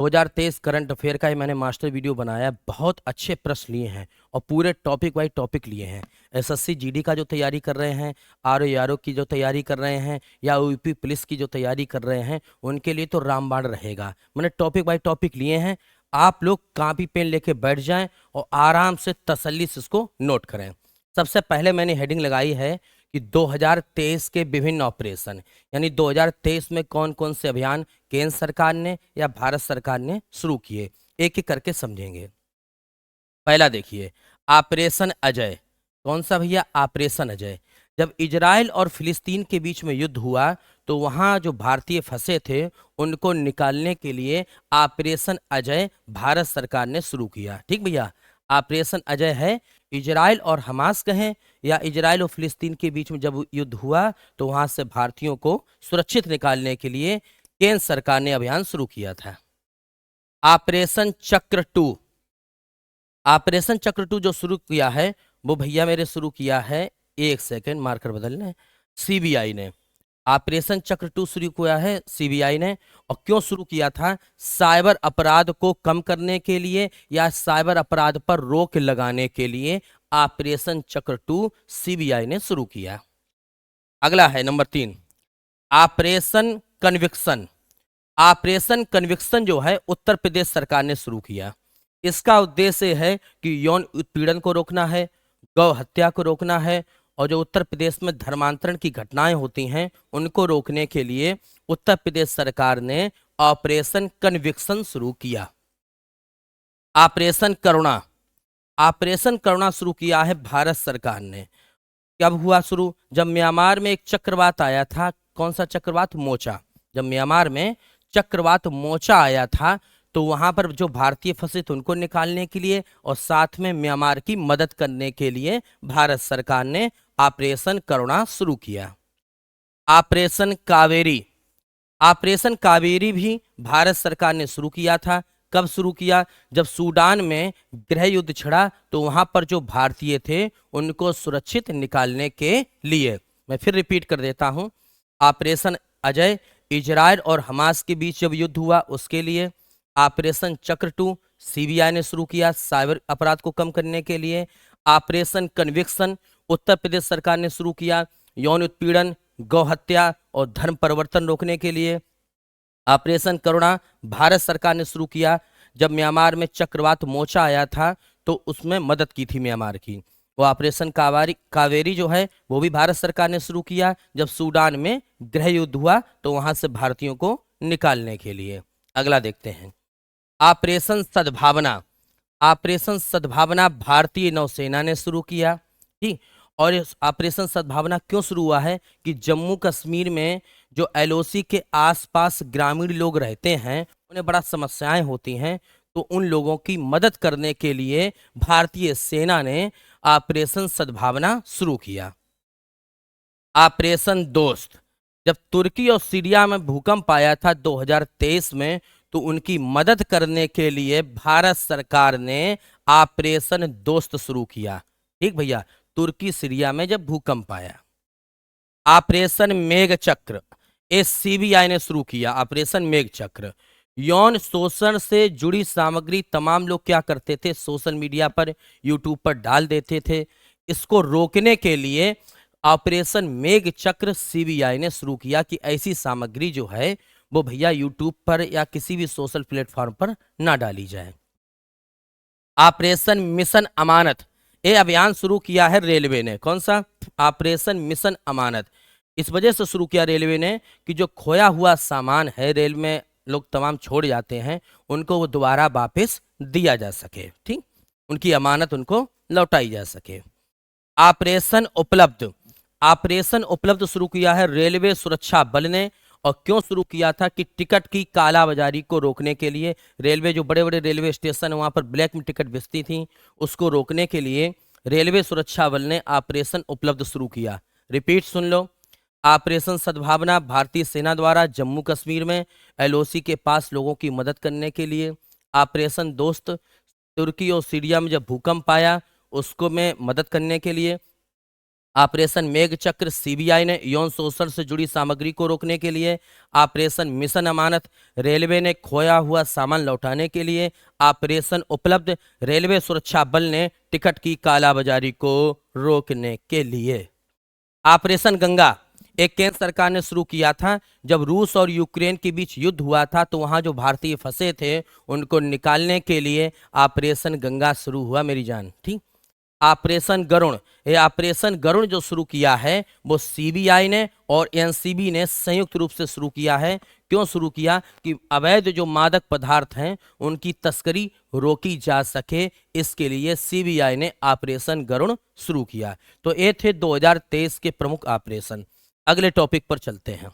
2023 current affair का ही मैंने master video बनाया है। बहुत अच्छे प्रश्न लिए हैं और पूरे टॉपिक वाइज टॉपिक लिए हैं। एसएससी जीडी का जो तैयारी कर रहे हैं, आरओ की जो तैयारी कर रहे हैं, या यूपी पुलिस की जो तैयारी कर रहे हैं, उनके लिए तो रामबाण रहेगा। मैंने टॉपिक वाइज टॉपिक लिए हैं। आप लोग कॉपी पेन लेके बैठ जाएं और आराम से तसल्ली से इसको नोट करें। सबसे पहले मैंने हेडिंग लगाई है कि 2023 के विभिन्न ऑपरेशन, यानी 2023 में कौन कौन से अभियान केंद्र सरकार ने या भारत सरकार ने शुरू किए, एक एक करके समझेंगे। पहला देखिए, ऑपरेशन अजय। कौन सा भैया? ऑपरेशन अजय। जब इजराइल और फिलिस्तीन के बीच में युद्ध हुआ तो वहां जो भारतीय फंसे थे उनको निकालने के लिए ऑपरेशन अजय भारत सरकार ने शुरू किया। ठीक भैया, ऑपरेशन अजय है। इजराइल और हमास कहें या इजराइल और फिलिस्तीन के बीच में जब युद्ध हुआ तो वहां से भारतीयों को सुरक्षित निकालने के लिए केंद्र सरकार ने अभियान शुरू किया था। ऑपरेशन चक्र टू। ऑपरेशन चक्र टू जो शुरू किया है वो भैया मेरे शुरू किया है, एक सेकेंड मार्कर बदल लें, सीबीआई ने। ऑपरेशन चक्र टू शुरू किया है सीबीआई ने। और क्यों शुरू किया था? साइबर अपराध को कम करने के लिए या साइबर अपराध पर रोक लगाने के लिए ऑपरेशन चक्र टू सीबीआई ने शुरू किया। अगला है number 3, operation conviction. Operation conviction जो है उत्तर प्रदेश सरकार ने शुरू किया। इसका उद्देश्य है कि यौन उत्पीड़न को रोकना है, गौ हत्या को रोकना है, और जो उत्तर प्रदेश में धर्मांतरण की घटनाएं होती हैं उनको रोकने के लिए उत्तर प्रदेश सरकार ने ऑपरेशन कन्विक्शन शुरू किया। ऑपरेशन करुणा। ऑपरेशन करुणा शुरू किया है भारत सरकार ने। कब हुआ शुरू? जब म्यांमार में एक चक्रवात आया था। कौन सा चक्रवात? मोचा। जब म्यांमार में चक्रवात मोचा आया था तो वहां पर जो भारतीय फंसे थे उनको निकालने के लिए और साथ में म्यांमार की मदद करने के लिए भारत सरकार ने ऑपरेशन करुणा शुरू किया। ऑपरेशन कावेरी। ऑपरेशन कावेरी भी भारत सरकार ने शुरू किया था। कब शुरू किया? जब सूडान में गृह युद्ध छिड़ा तो वहां पर जो भारतीय थे उनको सुरक्षित निकालने के लिए। मैं फिर रिपीट कर देता हूं। ऑपरेशन अजय इजराइल और हमास के बीच जब युद्ध हुआ उसके लिए। ऑपरेशन चक्र टू सीबीआई ने शुरू किया साइबर अपराध को कम करने के लिए। ऑपरेशन कन्विक्शन उत्तर प्रदेश सरकार ने शुरू किया यौन उत्पीड़न, गौ हत्या और धर्म परिवर्तन रोकने के लिए। ऑपरेशन करुणा भारत सरकार ने शुरू किया जब म्यांमार में चक्रवात मोचा आया था तो उसमें मदद की थी म्यांमार की। वो ऑपरेशन कावेरी जो है वो भी भारत सरकार ने शुरू किया जब सूडान में गृह युद्ध हुआ तो वहां से भारतीयों को निकालने के लिए। अगला देखते हैं, ऑपरेशन सद्भावना। ऑपरेशन सद्भावना भारतीय नौसेना ने शुरू किया। ठीक, और इस ऑपरेशन सद्भावना क्यों शुरू हुआ है कि जम्मू कश्मीर में जो एलओसी के आसपास ग्रामीण लोग रहते हैं उन्हें बड़ा समस्याएं होती हैं, तो उन लोगों की मदद करने के लिए भारतीय सेना ने ऑपरेशन सद्भावना शुरू किया। ऑपरेशन दोस्त। जब तुर्की और सीरिया में भूकंप आया था 2023 में तो उनकी मदद करने के लिए भारत सरकार ने ऑपरेशन दोस्त शुरू किया। ठीक भैया, तुर्की सीरिया में जब भूकंप आया। ऑपरेशन मेघ चक्र ये सीबीआई ने शुरू किया। ऑपरेशन मेघ चक्र यौन शोषण से जुड़ी सामग्री तमाम लोग क्या करते थे, सोशल मीडिया पर यूट्यूब पर डाल देते थे। इसको रोकने के लिए ऑपरेशन मेघ चक्र सीबीआई ने शुरू किया कि ऐसी सामग्री जो है वो भैया यूट्यूब पर या किसी भी सोशल प्लेटफॉर्म पर ना डाली जाए। ऑपरेशन मिशन अमानत ये अभियान शुरू किया है रेलवे ने। कौन सा? ऑपरेशन मिशन अमानत। इस वजह से शुरू किया रेलवे ने कि जो खोया हुआ सामान है रेल में लोग तमाम छोड़ जाते हैं उनको वो दोबारा वापस दिया जा सके। ठीक, उनकी अमानत उनको लौटाई जा सके। ऑपरेशन उपलब्ध। ऑपरेशन उपलब्ध शुरू किया है रेलवे सुरक्षा बल ने। और क्यों शुरू किया था कि टिकट की कालाबाजारी को रोकने के लिए। रेलवे जो बड़े बड़े रेलवे स्टेशन वहां पर ब्लैक में टिकट बेचती थी उसको रोकने के लिए रेलवे सुरक्षा बल ने ऑपरेशन उपलब्ध शुरू किया। रिपीट सुन लो, ऑपरेशन सद्भावना भारतीय सेना द्वारा जम्मू कश्मीर में एलओसी के पास लोगों की मदद करने के लिए। ऑपरेशन दोस्त तुर्की और सीरिया में जब भूकंप आया उसको में मदद करने के लिए। ऑपरेशन मेघचक्र सीबीआई ने यौन शोषण से जुड़ी सामग्री को रोकने के लिए। ऑपरेशन मिशन अमानत रेलवे ने खोया हुआ सामान लौटाने के लिए। ऑपरेशन उपलब्ध रेलवे सुरक्षा बल ने टिकट की कालाबाजारी को रोकने के लिए। ऑपरेशन गंगा एक केंद्र सरकार ने शुरू किया था। जब रूस और यूक्रेन के बीच युद्ध हुआ था तो वहां जो भारतीय फंसे थे उनको निकालने के लिए ऑपरेशन गंगा शुरू हुआ मेरी जान। ठीक। ऑपरेशन गरुण, ये ऑपरेशन गरुण जो शुरू किया है वो सीबीआई ने और एनसीबी ने संयुक्त रूप से शुरू किया है। क्यों शुरू किया? कि अवैध जो मादक पदार्थ हैं उनकी तस्करी रोकी जा सके, इसके लिए सीबीआई ने ऑपरेशन गरुण शुरू किया। तो ये थे 2023 के प्रमुख ऑपरेशन। अगले टॉपिक पर चलते हैं।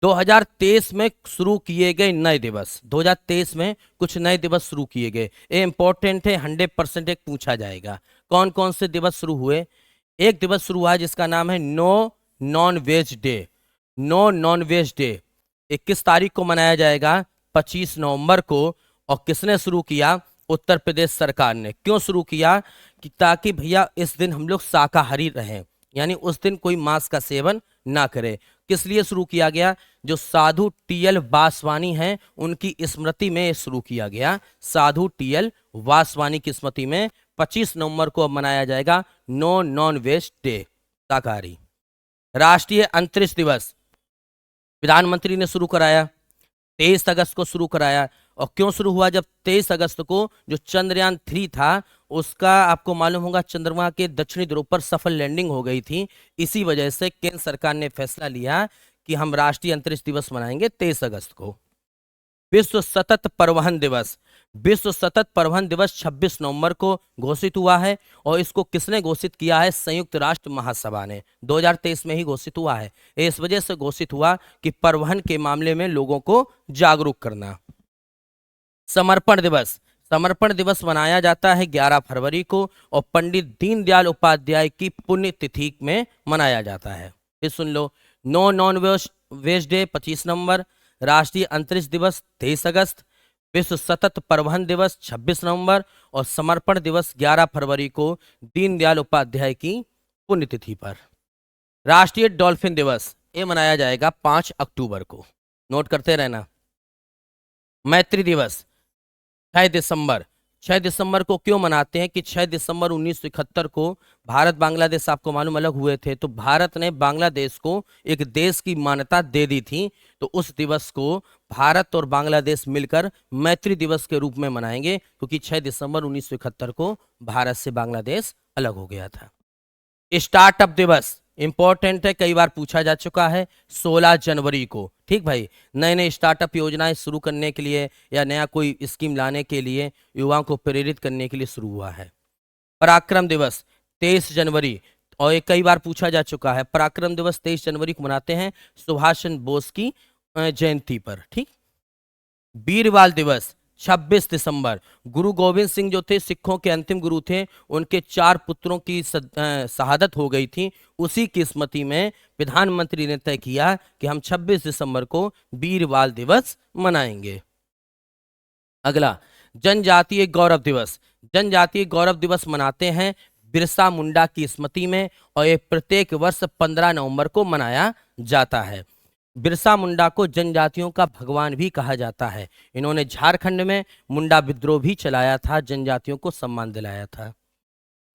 2023 में शुरू किए गए नए दिवस। 2023 में कुछ नए दिवस शुरू किए गए, ये इंपॉर्टेंट है, 100% एक पूछा जाएगा। कौन कौन से दिवस शुरू हुए? एक दिवस शुरू हुआ जिसका नाम है no non veg day. No non veg day 21 तारीख को मनाया जाएगा, 25 नवंबर को। और किसने शुरू किया? उत्तर प्रदेश सरकार ने। क्यों शुरू किया? कि ताकि भैया इस दिन हम लोग शाकाहारी रहें, यानी उस दिन कोई मांस का सेवन ना करे। किस लिए शुरू किया गया? जो साधु टीएल वासवानी हैं उनकी स्मृति में शुरू किया गया। साधु टीएल वासवानी की स्मृति में 25 नवंबर को अब मनाया जाएगा नो नॉन वेज डे, शाकाहारी। राष्ट्रीय अंतरिक्ष दिवस प्रधानमंत्री ने शुरू कराया, 23 अगस्त को शुरू कराया। और क्यों शुरू हुआ? जब 23 अगस्त को जो चंद्रयान 3 था उसका आपको मालूम होगा चंद्रमा के दक्षिणी ध्रुव पर सफल लैंडिंग हो गई थी। इसी वजह से केंद्र सरकार ने फैसला लिया कि हम राष्ट्रीय अंतरिक्ष दिवस मनाएंगे 23 अगस्त को। विश्व सतत परिवहन दिवस, विश्व सतत परिवहन दिवस 26 नवंबर को घोषित हुआ है। और इसको किसने घोषित किया है? संयुक्त राष्ट्र महासभा ने 2023 में ही घोषित हुआ है। इस वजह से घोषित हुआ कि परिवहन के मामले में लोगों को जागरूक करना। समर्पण दिवस, समर्पण दिवस मनाया जाता है 11 फरवरी को और पंडित दीनदयाल उपाध्याय की पुण्यतिथि में मनाया जाता है। फिर सुन लो, नो नॉन वेज डे 25 नवंबर, राष्ट्रीय अंतरिक्ष दिवस 23 अगस्त, विश्व सतत परिवहन दिवस 26 नवंबर और समर्पण दिवस 11 फरवरी को दीनदयाल उपाध्याय की पुण्यतिथि पर। राष्ट्रीय डॉल्फिन दिवस ये मनाया जाएगा 5 अक्टूबर को, नोट करते रहना। मैत्री दिवस 6 दिसंबर, 6 दिसंबर को क्यों मनाते हैं? कि 6 दिसंबर 1971 को भारत बांग्लादेश आपको मालूम अलग हुए थे, तो भारत ने बांग्लादेश को एक देश की मान्यता दे दी थी। तो उस दिवस को भारत और बांग्लादेश मिलकर मैत्री दिवस के रूप में मनाएंगे, क्योंकि 6 दिसंबर 1971 को भारत से बांग्लादेश अलग हो गया था। स्टार्टअप दिवस इंपॉर्टेंट है, कई बार पूछा जा चुका है, 16 जनवरी को। ठीक भाई, नए नए स्टार्टअप योजनाएं शुरू करने के लिए या नया कोई स्कीम लाने के लिए युवाओं को प्रेरित करने के लिए शुरू हुआ है। पराक्रम दिवस 23 जनवरी, और ये कई बार पूछा जा चुका है। पराक्रम दिवस 23 जनवरी को मनाते हैं सुभाष चंद्र बोस की जयंती पर। ठीक। वीर बाल दिवस 26 दिसंबर, गुरु गोविंद सिंह जो थे सिखों के अंतिम गुरु थे, उनके 4 पुत्रों की शहादत हो गई थी। उसी की स्मृति में प्रधानमंत्री ने तय किया कि हम 26 दिसंबर को वीर बाल दिवस मनाएंगे। अगला, जनजातीय गौरव दिवस। जनजातीय गौरव दिवस मनाते हैं बिरसा मुंडा की स्मृति में और ये प्रत्येक वर्ष 15 नवंबर को मनाया जाता है। बिरसा मुंडा को जनजातियों का भगवान भी कहा जाता है। इन्होंने झारखंड में मुंडा विद्रोह भी चलाया था, जनजातियों को सम्मान दिलाया था।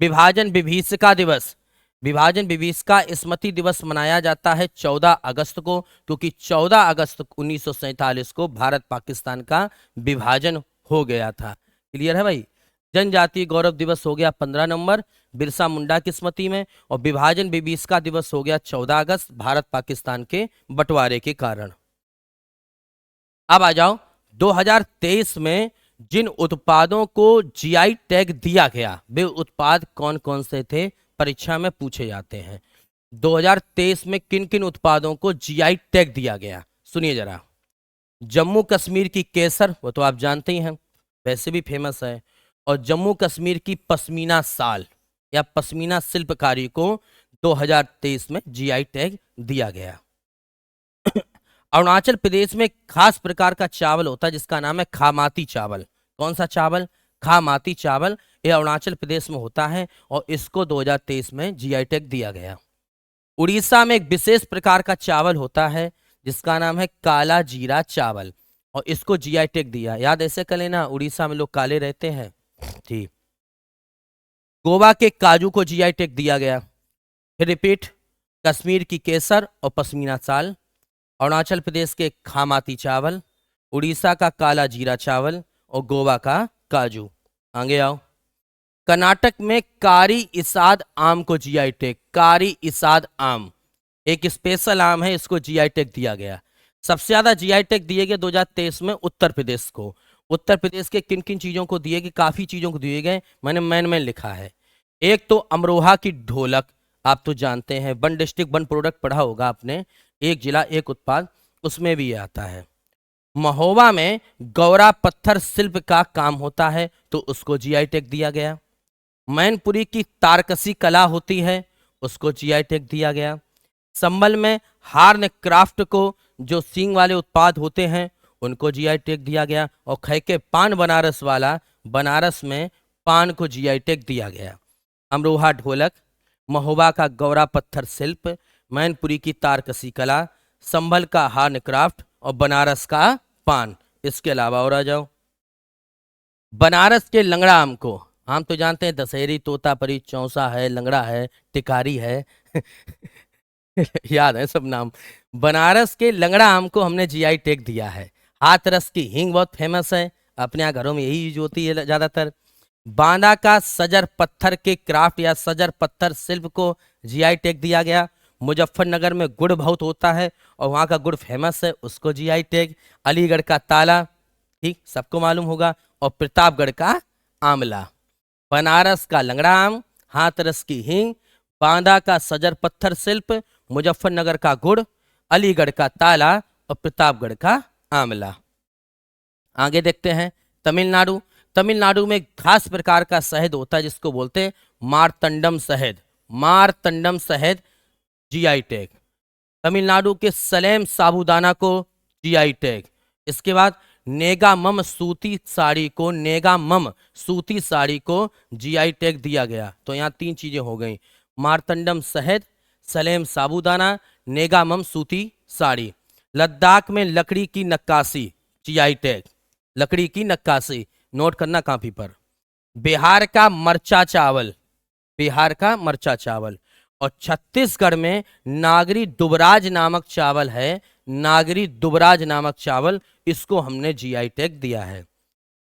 विभाजन विभीषिका दिवस, विभाजन विभीषिका स्मृति दिवस मनाया जाता है 14 अगस्त को, क्योंकि 14 अगस्त 1947 को भारत पाकिस्तान का विभाजन हो गया था। क्लियर है भाई? जनजातीय गौरव दिवस हो गया 15 नवंबर बिरसा मुंडा की स्मृति में, और विभाजन विभीषिका दिवस हो गया 14 अगस्त भारत पाकिस्तान के बंटवारे के कारण। अब आ जाओ 2023 में जिन उत्पादों को जीआई टैग दिया गया वे उत्पाद कौन कौन से थे, परीक्षा में पूछे जाते हैं। 2023 में किन किन उत्पादों को जीआई टैग दिया गया, सुनिए जरा। जम्मू कश्मीर की केसर, वो तो आप जानते ही हैं, वैसे भी फेमस है। और जम्मू कश्मीर की पश्मीना साल या पश्मीना शिल्पकारी को 2023 में जीआई टैग दिया गया। अरुणाचल प्रदेश में खास प्रकार का चावल होता है जिसका नाम है खामाती चावल। कौन सा चावल? खामाती चावल। ये अरुणाचल प्रदेश में होता है और इसको 2023 में जीआई टैग दिया गया। उड़ीसा में एक विशेष प्रकार का चावल होता है जिसका नाम है काला जीरा चावल और इसको जीआई टैग दिया। याद ऐसे कर लेना, उड़ीसा में लोग काले रहते हैं। ठीक। गोवा के काजू को जीआई टैग दिया गया। फिर रिपीट, कश्मीर की केसर और पश्मीना शाल, अरुणाचल प्रदेश के खामाती चावल, उड़ीसा का काला जीरा चावल और गोवा का काजू। आगे आओ। कर्नाटक में कारी इसाद आम को जीआई टैग, कारी इसाद आम एक स्पेशल आम है, इसको जीआई टैग दिया गया। सबसे ज्यादा जीआई टैग दिए गए 2023 में उत्तर प्रदेश को। उत्तर प्रदेश के किन किन चीजों को दिए गए, काफी चीजों को दिए गए, मैंने मैन लिखा है। एक तो अमरोहा की ढोलक, आप तो जानते हैं, वन डिस्ट्रिक्ट वन प्रोडक्ट पढ़ा होगा आपने, एक जिला एक उत्पाद, उसमें भी ये आता है। महोबा में गौरा पत्थर शिल्प का काम होता है तो उसको जीआई टैग दिया गया। मैनपुरी की तारकसी कला होती है, उसको जीआई टैग दिया गया। संबल में हार्न क्राफ्ट को, जो सींग वाले उत्पाद होते हैं, उनको जीआई टैग दिया गया। और खैके पान बनारस वाला, बनारस में पान को जीआई टैग दिया गया। अमरोहा ढोलक, महोबा का गौरा पत्थर शिल्प, मैनपुरी की तारकसी कला, संभल का हार्न क्राफ्ट और बनारस का पान। इसके अलावा और आ जाओ। बनारस के लंगड़ा आम को, हम तो जानते हैं दशहरी, तोतापरी, चौसा है, लंगड़ा है, टिकारी है याद है सब नाम। बनारस के लंगड़ा आम को हमने जीआई टैग दिया है। हाथरस की हींग बहुत फेमस है, अपने यहाँ घरों में यही यूज होती है ज्यादातर। बांदा का सजर पत्थर के क्राफ्ट या सजर पत्थर शिल्प को जीआई टैग दिया गया। मुजफ्फरनगर में गुड़ बहुत होता है और वहाँ का गुड़ फेमस है, उसको जीआई टैग। अलीगढ़ का ताला, ठीक सबको मालूम होगा, और प्रतापगढ़ का आंवला। बनारस का लंगड़ा आम, हाथरस की हींग, बांदा का सजर पत्थर शिल्प, मुजफ्फरनगर का गुड़, अलीगढ़ का ताला और प्रतापगढ़ का आंवला। आगे देखते हैं तमिलनाडु। तमिलनाडु में खास प्रकार का शहद होता है जिसको बोलते हैं मारतंडम शहद, मारतंडम शहद जीआई टैग। तमिलनाडु के सलेम साबूदाना को जीआई टैग। इसके बाद नेगामम सूती साड़ी को, नेगामम सूती साड़ी को जीआई टैग दिया गया। तो यहाँ तीन चीजें हो गई, मारतंडम शहद, सलेम साबूदाना, नेगामम सूती साड़ी। लद्दाख में लकड़ी की नक्काशी जीआई टैग, लकड़ी की नक्काशी, नोट करना कॉपी पर। बिहार का मरचा चावल, बिहार का मरचा चावल। और छत्तीसगढ़ में नागरी दुबराज नामक चावल है, नागरी दुबराज नामक चावल, इसको हमने जीआई टैग दिया है।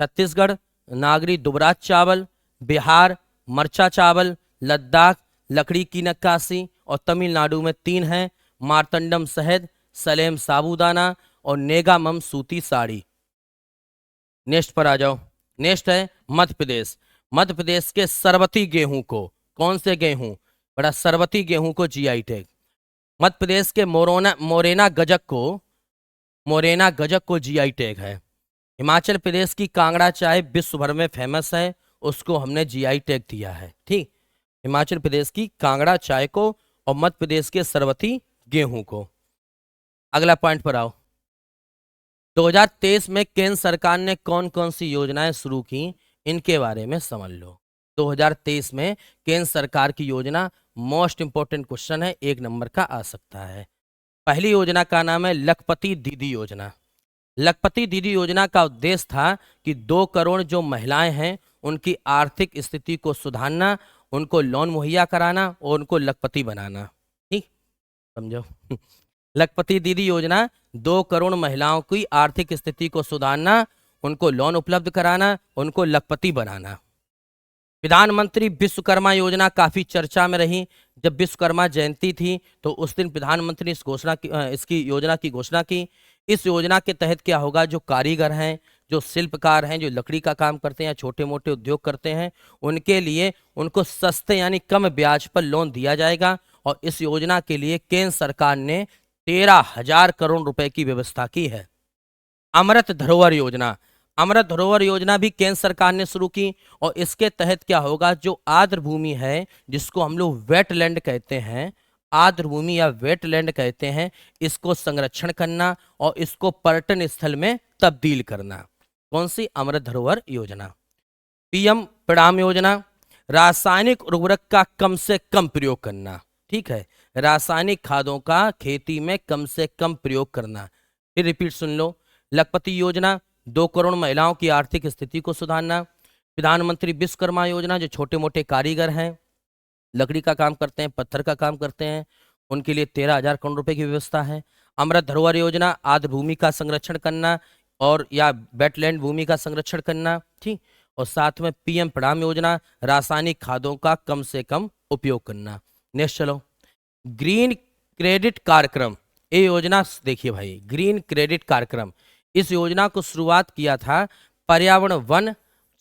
छत्तीसगढ़ नागरी दुबराज चावल, बिहार मरचा चावल, लद्दाख लकड़ी की नक्काशी और तमिलनाडु में तीन हैं, मारतंडम शहद, सलेम साबूदाना और नेगामम सूती साड़ी। नेक्स्ट पर आ जाओ। नेक्स्ट है मध्य प्रदेश। मध्य प्रदेश के सरबती गेहूं को, कौन से गेहूं, बड़ा सरबती गेहूं को जीआई टैग। मध्य प्रदेश के मोरेना गजक को, मोरेना गजक को जीआई टैग है। हिमाचल प्रदेश की कांगड़ा चाय विश्व भर में फेमस है, उसको हमने जीआई टैग दिया है। ठीक, हिमाचल प्रदेश की कांगड़ा चाय को और मध्य प्रदेश के सरबती गेहूं को। अगला पॉइंट पर आओ। 2023 में केंद्र सरकार ने कौन कौन सी योजनाएं शुरू की, इनके बारे में समझ लो। 2023 में केंद्र सरकार की योजना, मोस्ट इंपोर्टेंट क्वेश्चन है, 1 नंबर का आ सकता है। पहली योजना का नाम है लखपति दीदी योजना। लखपति दीदी योजना का उद्देश्य था कि 2 करोड़ जो महिलाएं हैं उनकी आर्थिक स्थिति को सुधारना, उनको लोन मुहैया कराना और उनको लखपति बनाना। ठीक, समझो लखपति दीदी योजना 2 करोड़ महिलाओं की आर्थिक स्थिति को सुधारना, उनको लोन उपलब्ध कराना, उनको लखपति बनाना। प्रधानमंत्री विश्वकर्मा योजना काफी चर्चा में रही। जब विश्वकर्मा जयंती थी तो उस दिन प्रधानमंत्री इसकी योजना की घोषणा की। इस योजना के तहत क्या होगा, जो कारीगर हैं, जो शिल्पकार हैं, जो लकड़ी का काम करते हैं या छोटे मोटे उद्योग करते हैं, उनके लिए उनको सस्ते यानी कम ब्याज पर लोन दिया जाएगा। और इस योजना के लिए केंद्र सरकार ने 13,000 करोड़ रुपए की व्यवस्था की है। अमृत धरोहर योजना, अमृत धरोहर योजना भी केंद्र सरकार ने शुरू की। और इसके तहत क्या होगा, जो आर्द्र भूमि है, जिसको हम लोग वेटलैंड कहते हैं, आर्द्र भूमि या वेटलैंड कहते हैं, इसको संरक्षण करना और इसको पर्यटन स्थल में तब्दील करना। कौन सी, अमृत धरोहर योजना। पीएम प्रणाम योजना, रासायनिक उर्वरक का कम से कम प्रयोग करना। ठीक है, रासायनिक खादों का खेती में कम से कम प्रयोग करना। फिर रिपीट सुन लो। लखपति योजना, 2 करोड़ महिलाओं की आर्थिक स्थिति को सुधारना। प्रधानमंत्री विश्वकर्मा योजना, जो छोटे मोटे कारीगर हैं, लकड़ी का काम करते हैं, पत्थर का काम करते हैं, उनके लिए 13,000 करोड़ रुपए की व्यवस्था है। अमृत धरोहर योजना, आर्द्र भूमि का संरक्षण करना और या वेटलैंड भूमि का संरक्षण करना। ठीक, और साथ में पीएम प्रणाम योजना, रासायनिक खादों का कम से कम उपयोग करना। नेक्स्ट चलो, ग्रीन क्रेडिट कार्यक्रम। ये योजना देखिए भाई, ग्रीन क्रेडिट कार्यक्रम, इस योजना को शुरुआत किया था पर्यावरण वन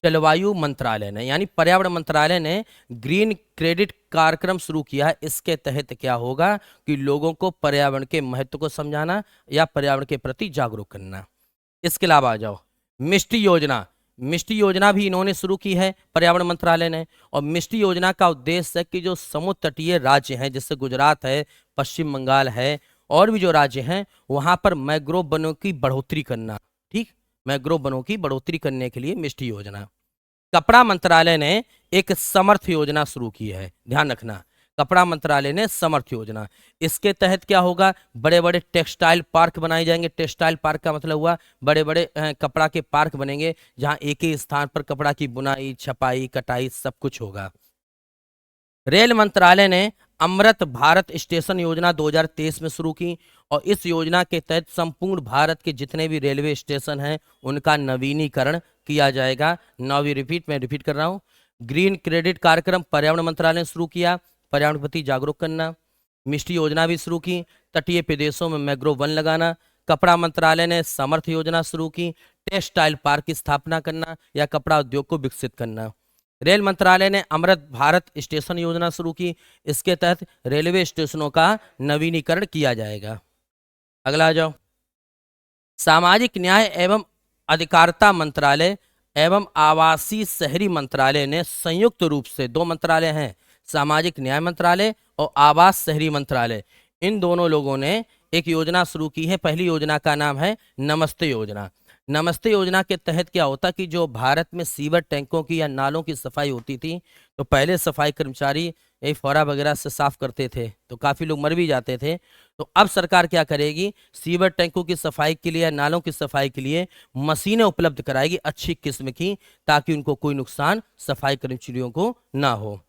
जलवायु मंत्रालय ने, यानी पर्यावरण मंत्रालय ने ग्रीन क्रेडिट कार्यक्रम शुरू किया है। इसके तहत क्या होगा कि लोगों को पर्यावरण के महत्व को समझाना या पर्यावरण के प्रति जागरूक करना। इसके अलावा आ जाओ, मिष्टी योजना। मिष्टी योजना भी इन्होंने शुरू की है पर्यावरण मंत्रालय ने, और मिष्टी योजना का उद्देश्य है कि जो समुद्र तटीय राज्य हैं, जैसे गुजरात है, पश्चिम बंगाल है, और भी जो राज्य हैं, वहां पर मैंग्रोव वनों की बढ़ोतरी करना। ठीक, मैंग्रोव वनों की बढ़ोतरी करने के लिए मिष्टी योजना। कपड़ा मंत्रालय ने एक समर्थ योजना शुरू की है, ध्यान रखना, कपड़ा मंत्रालय ने समर्थ योजना। इसके तहत क्या होगा, बड़े बड़े टेक्सटाइल पार्क बनाए जाएंगे। टेक्सटाइल पार्क का मतलब हुआ बड़े बड़े कपड़ा के पार्क बनेंगे, जहां एक ही स्थान पर कपड़ा की बुनाई, छपाई, कटाई सब कुछ होगा। रेल मंत्रालय ने अमृत भारत स्टेशन योजना 2023 में शुरू की, और इस योजना के तहत संपूर्ण भारत के जितने भी रेलवे स्टेशन हैं, उनका नवीनीकरण किया जाएगा। नाउ रिपीट, मैं रिपीट कर रहा हूँ। ग्रीन क्रेडिट कार्यक्रम पर्यावरण मंत्रालय ने शुरू किया, पर्यावरण प्रति जागरूक करना। मिष्टी योजना भी शुरू की, तटीय प्रदेशों में मैंग्रोव वन लगाना। कपड़ा मंत्रालय ने समर्थ योजना शुरू की, टेक्सटाइल पार्क की स्थापना करना या कपड़ा उद्योग को विकसित करना। रेल मंत्रालय ने अमृत भारत स्टेशन योजना शुरू की, इसके तहत रेलवे स्टेशनों का नवीनीकरण किया जाएगा। अगला आ जाओ, सामाजिक न्याय एवं अधिकारिता मंत्रालय एवं आवासीय शहरी मंत्रालय ने संयुक्त रूप से, 2 मंत्रालय हैं, सामाजिक न्याय मंत्रालय और आवास शहरी मंत्रालय, इन दोनों लोगों ने एक योजना शुरू की है। पहली योजना का नाम है नमस्ते योजना। नमस्ते योजना के तहत क्या होता कि जो भारत में सीवर टैंकों की या नालों की सफाई होती थी, तो पहले सफाई कर्मचारी यही फौरा वगैरह से साफ करते थे, तो काफ़ी लोग मर भी जाते थे। तो अब सरकार क्या करेगी, सीवर टैंकों की सफाई के लिए या नालों की सफाई के लिए मशीनें उपलब्ध कराएगी अच्छी किस्म की, ताकि उनको कोई नुकसान सफाई कर्मचारियों को ना हो।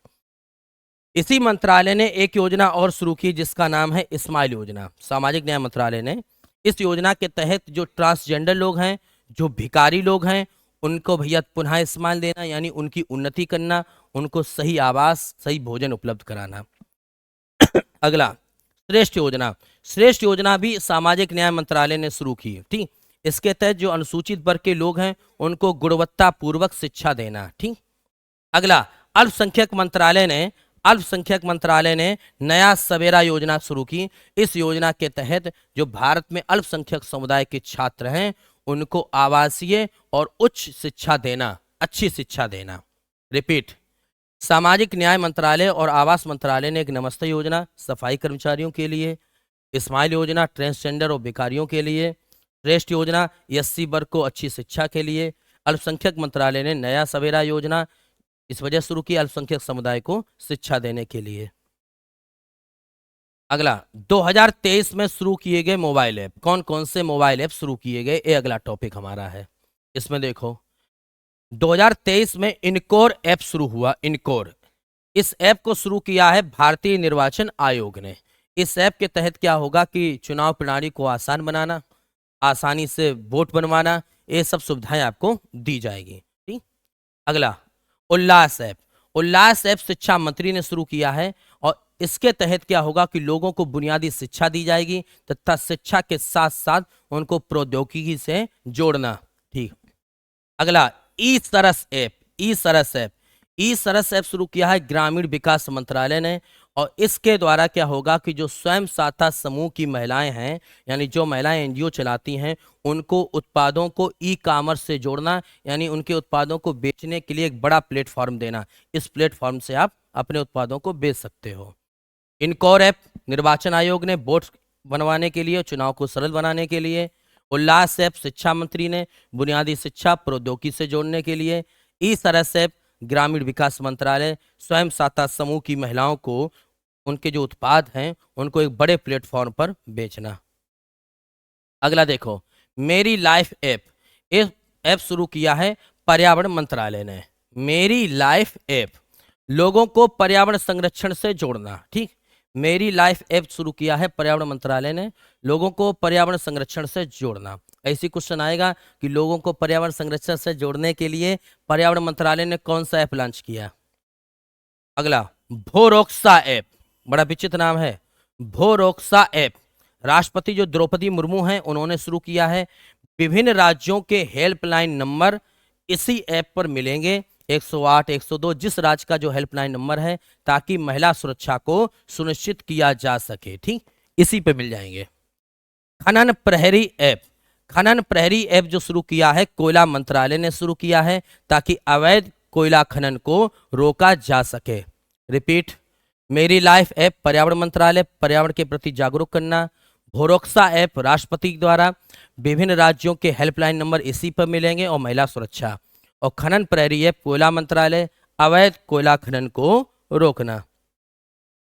इसी मंत्रालय ने एक योजना और शुरू की जिसका नाम है स्माइल योजना, सामाजिक न्याय मंत्रालय ने। इस योजना के तहत जो ट्रांसजेंडर लोग हैं, जो भिखारी लोग हैं, उनको भैया पुनः स्माइल देना, यानी उनकी उन्नति करना, उनको सही आवास, सही भोजन उपलब्ध कराना। अगला, श्रेष्ठ योजना। श्रेष्ठ योजना भी सामाजिक न्याय मंत्रालय ने शुरू की। ठीक, इसके तहत जो अनुसूचित वर्ग के लोग हैं, उनको गुणवत्ता पूर्वक शिक्षा देना। ठीक, अगला, अल्पसंख्यक मंत्रालय ने नया सवेरा योजना शुरू की। इस योजना के तहत जो भारत में अल्पसंख्यक समुदाय के छात्र हैं, उनको आवासीय और उच्च शिक्षा देना, अच्छी शिक्षा देना। रिपीट, सामाजिक न्याय मंत्रालय और आवास मंत्रालय ने एक नमस्ते योजना सफाई कर्मचारियों के लिए, स्माइल योजना ट्रांसजेंडर और भिखारियों के लिए, श्रेष्ठ योजना एससी वर्ग को अच्छी शिक्षा के लिए, अल्पसंख्यक मंत्रालय ने नया सवेरा योजना इस वजह शुरू की अल्पसंख्यक समुदाय को शिक्षा देने के लिए। अगला, 2023 में शुरू किए गए मोबाइल ऐप, कौन कौन से मोबाइल ऐप शुरू किए गए, ये अगला टॉपिक हमारा है। इसमें देखो, 2023 में इनकोर ऐप शुरू हुआ। इनकोर, इस ऐप को शुरू किया है भारतीय निर्वाचन आयोग ने। इस ऐप के तहत क्या होगा कि चुनाव प्रणाली को आसान बनाना, आसानी से वोट बनवाना, ये सब सुविधाएं आपको दी जाएगी। ठीक, अगला, उल्लास ऐप। उल्लास ऐप शिक्षा मंत्री ने शुरू किया है, और इसके तहत क्या होगा कि लोगों को बुनियादी शिक्षा दी जाएगी तथा शिक्षा के साथ साथ उनको प्रौद्योगिकी से जोड़ना। ठीक, अगला, ई सरस ऐप। ई सरस ऐप शुरू किया है ग्रामीण विकास मंत्रालय ने, और इसके द्वारा क्या होगा कि जो स्वयं सहायता समूह की महिलाएं हैं, यानी जो महिलाएं एनजीओ चलाती हैं, उनको उत्पादों को ई कॉमर्स से जोड़ना, यानी उनके उत्पादों को बेचने के लिए एक बड़ा प्लेटफॉर्म देना। इस प्लेटफॉर्म से आप अपने उत्पादों को बेच सकते हो। इनकोर ऐप निर्वाचन आयोग ने वोट बनवाने के लिए, चुनाव को सरल बनाने के लिए। उल्लास ऐप शिक्षा मंत्री ने बुनियादी शिक्षा प्रौद्योगिकी से जोड़ने के लिए। ई सरस ऐप ग्रामीण विकास मंत्रालय, स्वयं सहायता समूह की महिलाओं को उनके जो उत्पाद हैं उनको एक बड़े प्लेटफॉर्म पर बेचना। अगला देखो, मेरी लाइफ ऐप। इस ऐप शुरू किया है पर्यावरण मंत्रालय ने। मेरी लाइफ ऐप लोगों को पर्यावरण संरक्षण से जोड़ना। ठीक, मेरी लाइफ ऐप शुरू किया है पर्यावरण मंत्रालय ने, लोगों को पर्यावरण संरक्षण से जोड़ना। ऐसी क्वेश्चन आएगा कि लोगों को पर्यावरण संरक्षण से जोड़ने के लिए पर्यावरण मंत्रालय ने कौन सा ऐप लॉन्च किया। अगला, भोरोक्सा ऐप, बड़ा विचित्र नाम है, भोरोक्सा ऐप। राष्ट्रपति जो द्रौपदी मुर्मू हैं उन्होंने शुरू किया है। विभिन्न राज्यों के हेल्पलाइन नंबर इसी ऐप पर मिलेंगे, 108, 102, जिस राज्य का जो हेल्पलाइन नंबर है, ताकि महिला सुरक्षा को सुनिश्चित किया जा सके। ठीक, इसी पे मिल जाएंगे। खनन प्रहरी ऐप, खनन प्रहरी ऐप जो शुरू किया है कोयला मंत्रालय ने शुरू किया है, ताकि अवैध कोयला खनन को रोका जा सके। रिपीट, मेरी लाइफ ऐप पर्यावरण मंत्रालय, पर्यावरण के प्रति जागरूक करना। भोरोक्सा ऐप राष्ट्रपति द्वारा, विभिन्न राज्यों के हेल्पलाइन नंबर इसी पर मिलेंगे और महिला सुरक्षा। और खनन प्रहरी ऐप कोयला मंत्रालय, अवैध कोयला खनन को रोकना।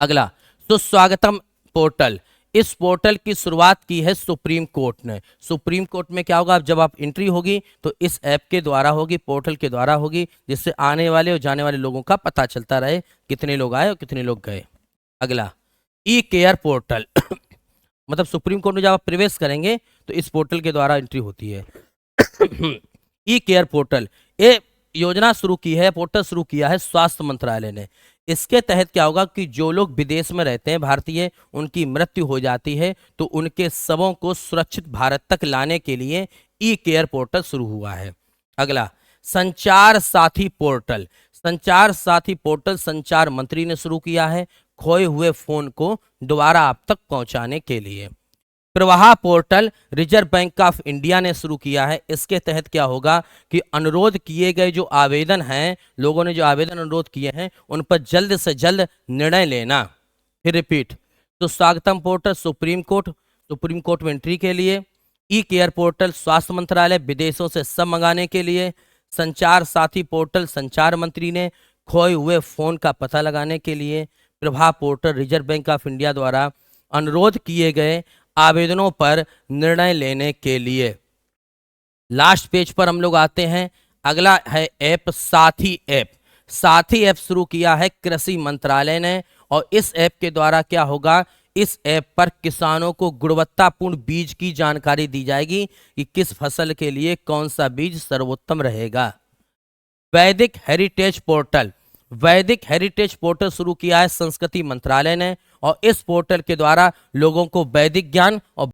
अगला, सुस्वागतम पोर्टल। इस पोर्टल की शुरुआत की है सुप्रीम कोर्ट ने। सुप्रीम कोर्ट में क्या होगा, जब आप एंट्री होगी तो इस ऐप के द्वारा होगी, पोर्टल के द्वारा होगी, जिससे आने वाले और जाने वाले लोगों का पता चलता रहे कितने लोग आए और कितने लोग गए। अगला, ई केयर पोर्टल मतलब सुप्रीम कोर्ट में जब आप प्रवेश करेंगे तो इस पोर्टल के द्वारा एंट्री होती है। ई केयर पोर्टल, ये योजना शुरू की है, पोर्टल शुरू किया है स्वास्थ्य मंत्रालय ने। इसके तहत क्या होगा कि जो लोग विदेश में रहते हैं भारतीय, उनकी मृत्यु हो जाती है तो उनके शवों को सुरक्षित भारत तक लाने के लिए ई केयर पोर्टल शुरू हुआ है। अगला, संचार साथी पोर्टल। संचार साथी पोर्टल संचार मंत्री ने शुरू किया है, खोए हुए फोन को दोबारा आप तक पहुंचाने के लिए। प्रवाह portal reserve bank of India ने शुरू किया है। इसके तहत क्या होगा कि अनुरोध किए गए जो आवेदन हैं, लोगों ने जो आवेदन अनुरोध किए हैं, उन पर जल्द से जल्द निर्णय लेना। फिर रिपीट, तो स्वागतम पोर्टल सुप्रीम कोर्ट में एंट्री के लिए। ई केयर पोर्टल स्वास्थ्य मंत्रालय, विदेशों से सब मंगाने के लिए। संचार साथी पोर्टल संचार मंत्री ने, खोए हुए फोन का पता लगाने के लिए। Prabha portal reserve bank of India द्वारा अनुरोध किए गए आवेदनों पर निर्णय लेने के लिए। लास्ट पेज पर हम लोग आते हैं। अगला है ऐप साथी ऐप। साथी ऐप शुरू किया है कृषि मंत्रालय ने, और इस ऐप के द्वारा क्या होगा, इस ऐप पर किसानों को गुणवत्तापूर्ण बीज की जानकारी दी जाएगी कि किस फसल के लिए कौन सा बीज सर्वोत्तम रहेगा। वैदिक हेरिटेज पोर्टल, वैदिक हेरिटेज पोर्टल शुरू किया है संस्कृति मंत्रालय ने, और इस पोर्टल के द्वारा लोगों को वैदिक ज्ञान और